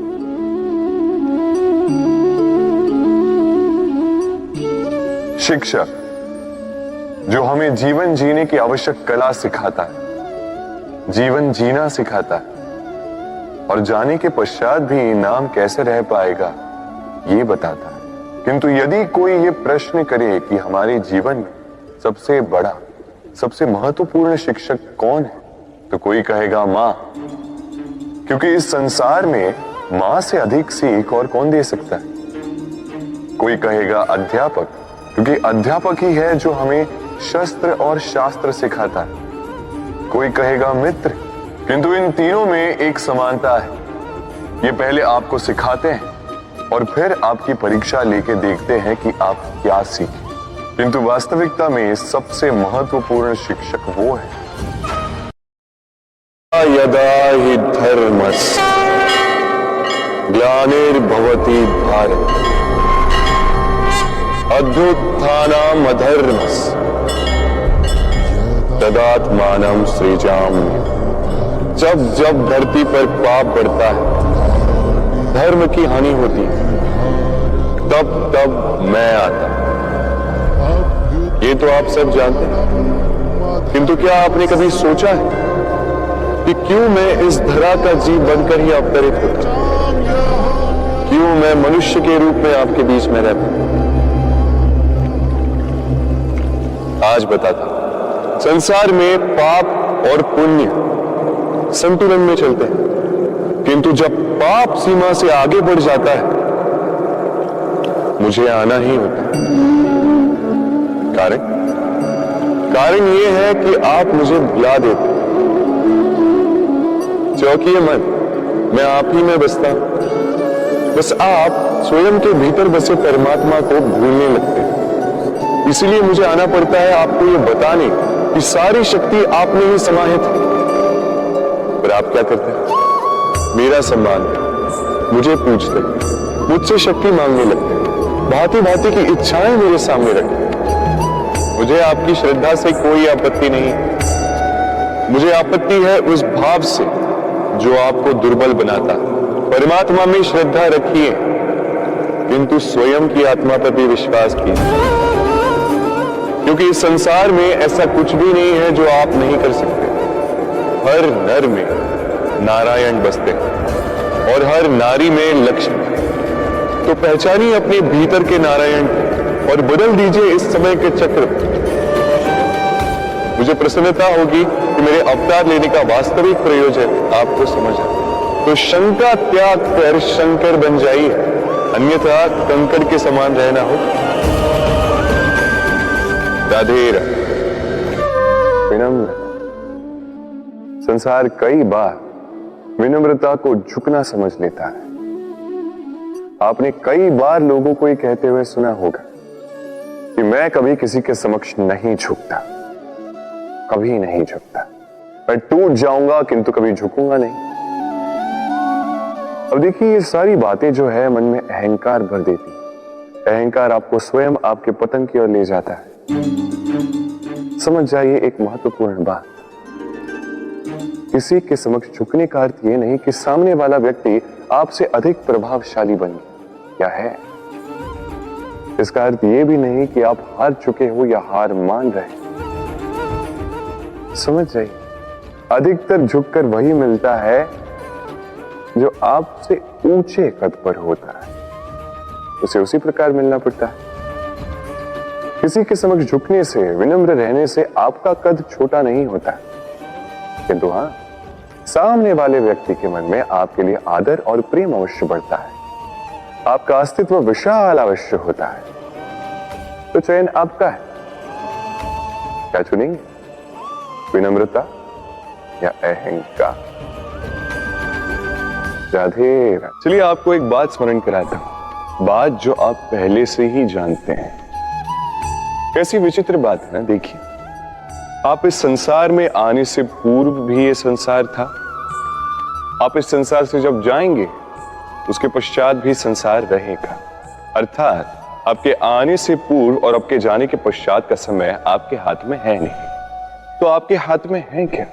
शिक्षक जो हमें जीवन जीने की आवश्यक कला सिखाता है, जीवन जीना सिखाता है और जाने के पश्चात भी नाम कैसे रह पाएगा ये बताता है। किंतु यदि कोई ये प्रश्न करे कि हमारे जीवन में सबसे बड़ा, सबसे महत्वपूर्ण शिक्षक कौन है, तो कोई कहेगा मां, क्योंकि इस संसार में मां से अधिक सीख और कौन दे सकता है। कोई कहेगा अध्यापक, क्योंकि अध्यापक ही है जो हमें शस्त्र और शास्त्र सिखाता है। कोई कहेगा मित्र, किंतु इन तीनों में एक समानता है, ये पहले आपको सिखाते हैं और फिर आपकी परीक्षा लेके देखते हैं कि आप क्या सीखे। किंतु वास्तविकता में सबसे महत्वपूर्ण शिक्षक वो है। यदा हि धर्मस्य ग्लानिर्भवति भारत अभ्युत्थानम् अधर्मस्य तदात्मानं सृजाम्यहम्। जब जब धरती पर पाप बढ़ता है, धर्म की हानि होती है, तब तब मैं आता। ये तो आप सब जानते हैं, किंतु क्या आपने कभी सोचा है कि क्यों मैं इस धरा का जीव बनकर ही अवतरित होता हूं? क्यों मैं मनुष्य के रूप में आपके बीच में रहता हूं? आज बताता हूं। संसार में पाप और पुण्य संतुलन में चलते हैं, किंतु जब पाप सीमा से आगे बढ़ जाता है, मुझे आना ही होता है। कारण यह है कि आप मुझे भुला देते। चौंकिए मत, मैं आप ही में बसता हूं। बस आप स्वयं के भीतर बसे परमात्मा को भूलने लगते हैं। इसलिए मुझे आना पड़ता है आपको ये बताने कि सारी शक्ति आप में ही समाहित है। पर आप क्या करते हैं? मेरा सम्मान, मुझे पूछते, मुझसे शक्ति मांगने लगते, भांति भांति की इच्छाएं मेरे सामने रखते। मुझे आपकी श्रद्धा से कोई आपत्ति नहीं, मुझे आपत्ति है उस भाव से जो आपको दुर्बल बनाता है। परमात्मा में श्रद्धा रखिए, किंतु स्वयं की आत्मा पर भी विश्वास कीजिए, क्योंकि इस संसार में ऐसा कुछ भी नहीं है जो आप नहीं कर सकते। हर नर में नारायण बसते हैं और हर नारी में लक्ष्मी। तो पहचानिए अपने भीतर के नारायण और बदल दीजिए इस समय के चक्र। मुझे प्रसन्नता होगी कि मेरे अवतार लेने का वास्तविक प्रयोजन आपको समझ आए। तो शंका त्याग कर शंकर बन जाइए, अन्यथा कंकड़ के समान रहना हो। राधे राधे। विनम्र। संसार कई बार विनम्रता को झुकना समझ लेता है। आपने कई बार लोगों को ये कहते हुए सुना होगा कि मैं कभी किसी के समक्ष नहीं झुकता, कभी नहीं झुकता। मैं टूट जाऊंगा किंतु कभी झुकूंगा नहीं। अब देखिए, ये सारी बातें जो है मन में अहंकार भर देती। अहंकार आपको स्वयं आपके पतन की ओर ले जाता है। समझ जाइए एक महत्वपूर्ण बात, किसी के समक्ष झुकने का अर्थ यह नहीं कि सामने वाला व्यक्ति आपसे अधिक प्रभावशाली बन गया है। इसका अर्थ यह भी नहीं कि आप हार चुके हो या हार मान रहे। समझ जाइए, अधिकतर झुककर वही मिलता है जो आपसे ऊंचे कद पर होता है, उसे उसी प्रकार मिलना पड़ता है। किसी के समक्ष झुकने से, विनम्र रहने से आपका कद छोटा नहीं होता, किंतु हाँ, सामने वाले व्यक्ति के मन में आपके लिए आदर और प्रेम अवश्य बढ़ता है। आपका अस्तित्व विशाल अवश्य होता है। तो चयन आपका है, क्या चुनेंगे? विनम्रता या अहंकार? राधे राधे। चलिए आपको एक बात स्मरण कराता हूं, बात जो आप पहले से ही जानते हैं। कैसी विचित्र बात है ना। देखिए, आप इस संसार में आने से पूर्व भी ये संसार था। आप इस संसार से जब जाएंगे उसके पश्चात भी संसार रहेगा। अर्थात आपके आने से पूर्व और आपके जाने के पश्चात का समय आपके हाथ में है नहीं। तो आपके हाथ में है क्या?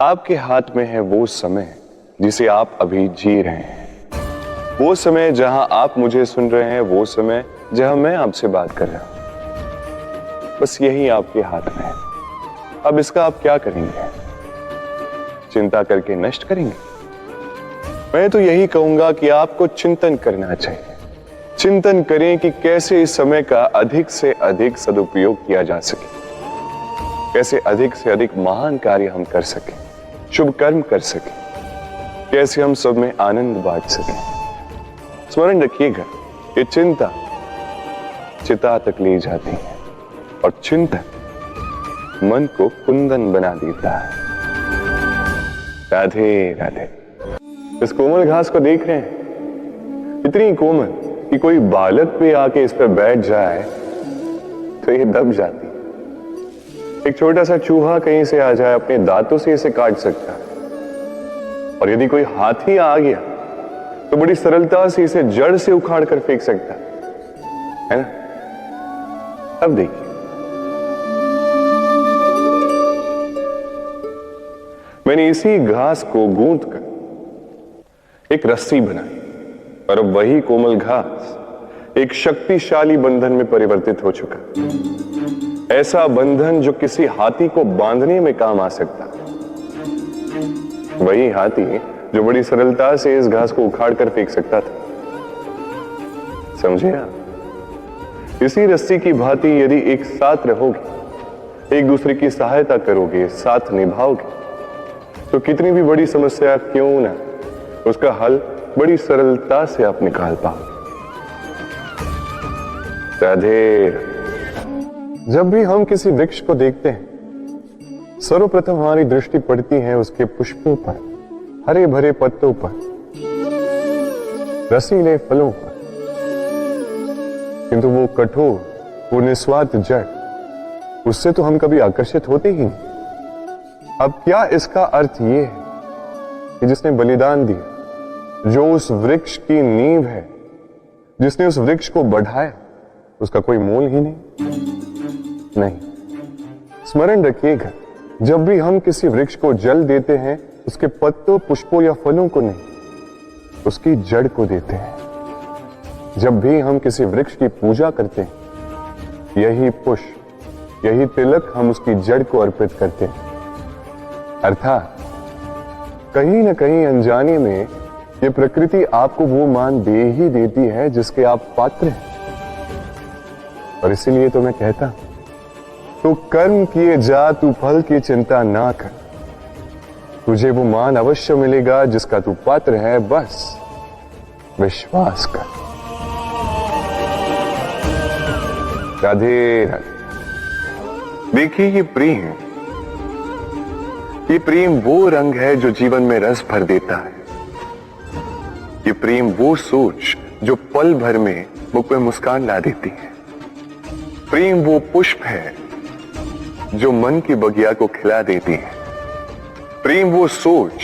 आपके हाथ में है वो समय जिसे आप अभी जी रहे हैं, वो समय जहां आप मुझे सुन रहे हैं, वो समय जहां मैं आपसे बात कर रहा हूं। बस यही आपके हाथ में है। अब इसका आप क्या करेंगे? चिंता करके नष्ट करेंगे? मैं तो यही कहूंगा कि आपको चिंतन करना चाहिए। चिंतन करें कि कैसे इस समय का अधिक से अधिक सदुपयोग किया जा सके, कैसे अधिक से अधिक महान कार्य हम कर सकें, शुभ कर्म कर सकें, कैसे हम सब में आनंद बांट सकें। स्मरण रखिएगा, ये चिंता चिता तक ले जाती है और चिंतन मन को कुंदन बना देता है। राधे राधे। इस कोमल घास को देख रहे हैं, इतनी कोमल कि कोई बालक भी आके इस पर बैठ जाए तो ये दब जाती है। एक छोटा सा चूहा कहीं से आ जाए, अपने दांतों से इसे काट सकता है। और यदि कोई हाथी आ गया तो बड़ी सरलता से इसे जड़ से उखाड़ कर फेंक सकता है ना? अब देखिए, मैंने इसी घास को गूंथ कर एक रस्सी बनाई और अब वही कोमल घास एक शक्तिशाली बंधन में परिवर्तित हो चुका। ऐसा बंधन जो किसी हाथी को बांधने में काम आ सकता। वही हाथी जो बड़ी सरलता से इस घास को उखाड़ कर फेंक सकता था। समझे आप? इसी रस्सी की भांति यदि एक साथ रहोगे, एक दूसरे की सहायता करोगे, साथ निभाओगे, तो कितनी भी बड़ी समस्या क्यों ना, उसका हल बड़ी सरलता से आप निकाल पाओगे। राधे। जब भी हम किसी वृक्ष को देखते हैं, सर्वप्रथम हमारी दृष्टि पड़ती है उसके पुष्पों पर, हरे भरे पत्तों पर, रसीले फलों पर, किंतु वो कठोर, वो निस्वार्थ जड़, उससे तो हम कभी आकर्षित होते ही नहीं। अब क्या इसका अर्थ ये है कि जिसने बलिदान दिया, जो उस वृक्ष की नींव है, जिसने उस वृक्ष को बढ़ाया, उसका कोई मोल ही नहीं? स्मरण रखिएगा, जब भी हम किसी वृक्ष को जल देते हैं, उसके पत्तों, पुष्पों या फलों को नहीं, उसकी जड़ को देते हैं। जब भी हम किसी वृक्ष की पूजा करते हैं, यही पुष्प, यही तिलक हम उसकी जड़ को अर्पित करते हैं। अर्थात कहीं न कहीं अनजाने में ये प्रकृति आपको वो मान दे ही देती है जिसके आप पात्र हैं। और इसीलिए तो मैं कहता हूं, तो कर्म किए जा, तू फल की चिंता ना कर, तुझे वो मान अवश्य मिलेगा जिसका तू पात्र है, बस विश्वास कर। राधे राधे। देखिए, ये प्रेम वो रंग है जो जीवन में रस भर देता है। ये प्रेम वो सोच जो पल भर में मुख में मुस्कान ला देती है। प्रेम वो पुष्प है जो मन की बगिया को खिला देती है। प्रेम वो सोच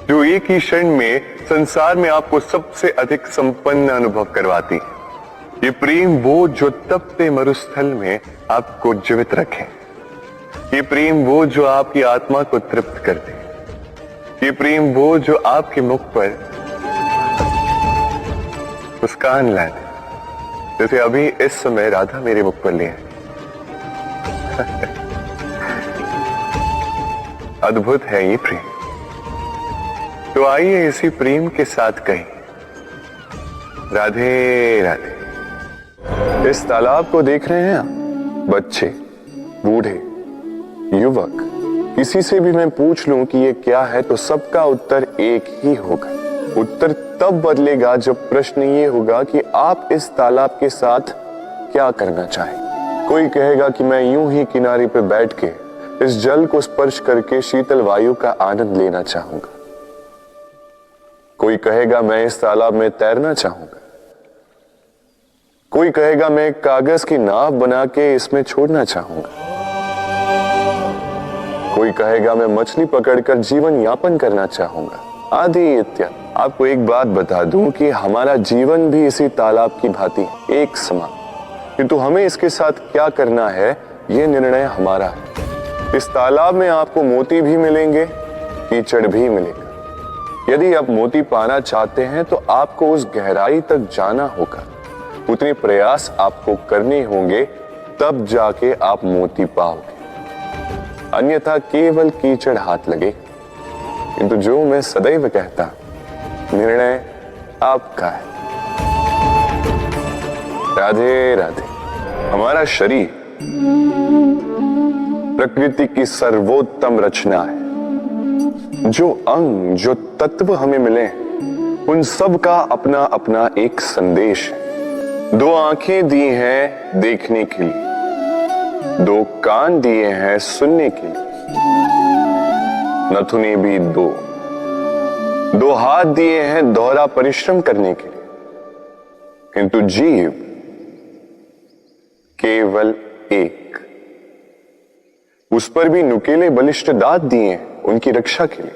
जो एक ही क्षण में संसार में आपको सबसे अधिक संपन्न अनुभव करवाती है। ये प्रेम वो जो तपते मरुस्थल में आपको जीवित रखे। ये प्रेम वो जो आपकी आत्मा को तृप्त कर दे। ये प्रेम वो जो आपके मुख पर मुस्कान लाए, जैसे अभी इस समय राधा मेरे मुख पर ले आए। अद्भुत है ये प्रेम। तो आइए इसी प्रेम के साथ कहें, राधे राधे। इस तालाब को देख रहे हैं आप? बच्चे, बूढ़े, युवक, किसी से भी मैं पूछ लूं कि ये क्या है तो सबका उत्तर एक ही होगा। उत्तर तब बदलेगा जब प्रश्न ये होगा कि आप इस तालाब के साथ क्या करना चाहें। कोई कहेगा कि मैं यूं ही किनारे पे बैठ के इस जल को स्पर्श करके शीतल वायु का आनंद लेना चाहूंगा। कोई कहेगा मैं इस तालाब में तैरना चाहूंगा। कोई कहेगा मैं कागज की नाव बना के इसमें छोड़ना चाहूंगा। कोई कहेगा मैं मछली पकड़कर जीवन यापन करना चाहूंगा, आदि इत्यादि। आपको एक बात बता दूं कि हमारा जीवन भी इसी तालाब की भांति है, एक समान। किंतु हमें इसके साथ क्या करना है, यह निर्णय हमारा है। इस तालाब में आपको मोती भी मिलेंगे, कीचड़ भी मिलेगा। यदि आप मोती पाना चाहते हैं तो आपको उस गहराई तक जाना होगा, उतने प्रयास आपको करने होंगे, तब जाके आप मोती पाओगे। अन्यथा केवल कीचड़ हाथ लगे। किंतु जो मैं सदैव कहता, निर्णय आपका है। राधे राधे। हमारा शरीर प्रकृति की सर्वोत्तम रचना है। जो अंग, जो तत्व हमें मिले हैं, उन सब का अपना अपना एक संदेश है। 2 आंखें दी हैं देखने के लिए, 2 कान दिए हैं सुनने के लिए, नथुने भी 2 हाथ दिए हैं दोहरा परिश्रम करने के लिए, किंतु जीव केवल एक। उस पर भी नुकीले बलिष्ठ दांत दिए हैं उनकी रक्षा के लिए।